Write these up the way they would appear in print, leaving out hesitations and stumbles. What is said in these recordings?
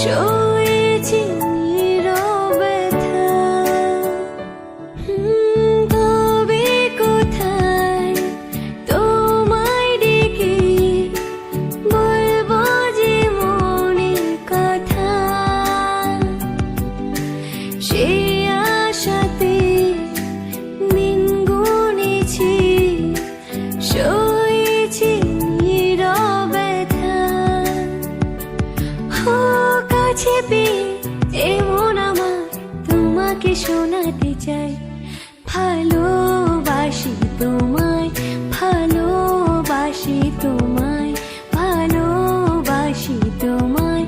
সয়েছি নীরবে তবে কোথায় তোমায় ডেকে বলবো যে মনের কথা, সে আশাতে দিন গুনেছি, সয়েছি নীরবে কাছে পেয়ে এমন আমার তোমাকে শোনাতে চাই, ভালোবাসি তোমায়, ভালোবাসি তোমায়, ভালোবাসি তোমায়,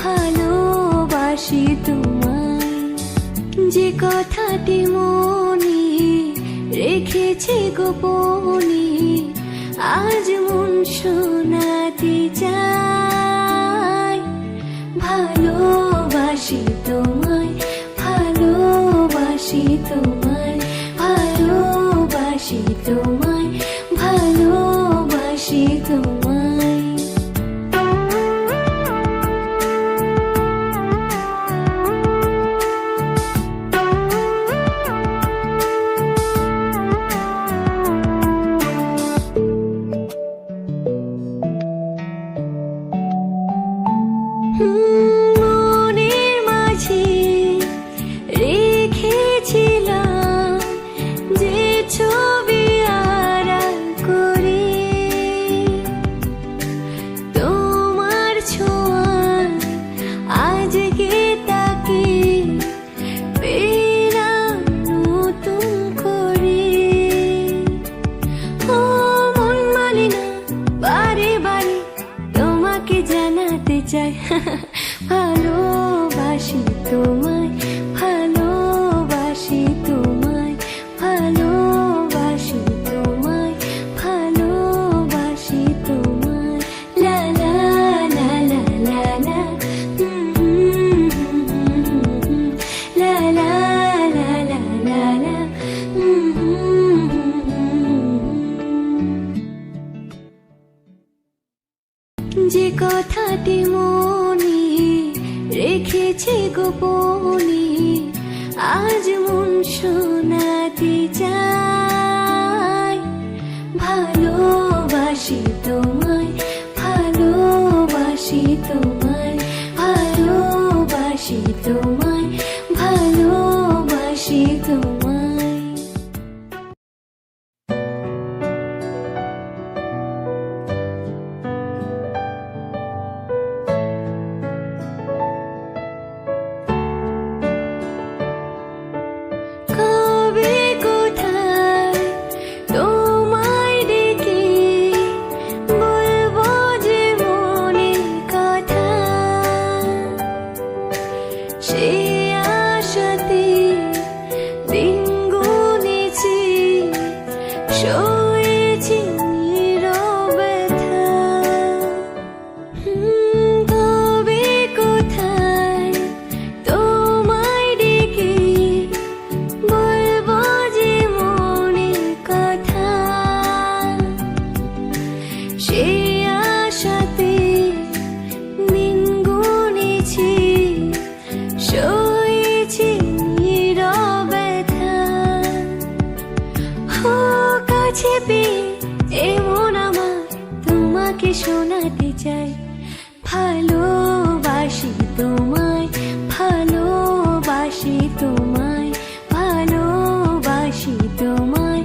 ভালোবাসি তোমায়। যে কথাটি মনে রেখেছি গোপনে, আজ মন শোনাতে চাই, ভালোবাসি তোমায়, ভালোবাসি তোমায়, ভালোবাসি তোমায়, ভালোবাসি তোমায়। মনের মাঝে রেখেছিলাম যে ছবি আড়াল করে, তোমার ছোঁয়া আজকে তাকে পেলাম নতুন করে। ও মন মানে না বারে বারে তোমাকে জানাতে চাই, ভালোবাসি তোমায়, ভালোবাসি তোমায়, ভালোবাসি তোমায়, ভালোবাসি তোমায়। লা লা লা লা লা লা লা লা লা লা লা লা। যে কথাটি মনে রেখেছি গোপনে, আজ মন শোনাতে চাই, ভালোবাসি তোমায়, ভালোবাসি তোমায়, ভালোবাসি তোমায়, ভালোবাসি তোমায়। কবে কোথায় তোমায় ডেকে বলবো যে মনের কথা, সে আশাতে দিন গুনেছি, সয়েছি নীরবে তবে কোথায় তোমায় ডেকে বলবো যে মনের কথা, সে আশাতে দিন গুনেছি, সয়েছি নীরবে কাছে পেয়ে এমন আমার তোমাকে শোনাতে চাই, ভালোবাসি তোমায়, ভালোবাসি তোমায়, ভালোবাসি তোমায়,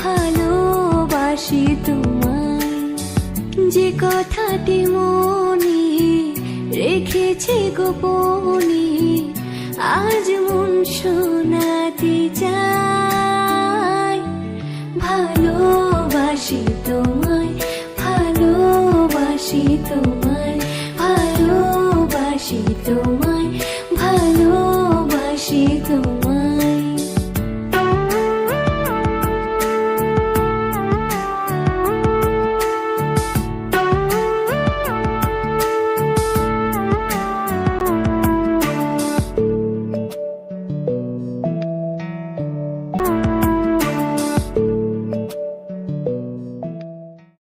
ভালোবাসি তোমায়। যে কথাটি মনে রেখেছি গোপনে, আজ মন শোনাতে চাই, ভালোবাসি তোমায়, ভালোবাসি তোমায়, ভালোবাসি তোমায়, ভালোবাসি তোমায়।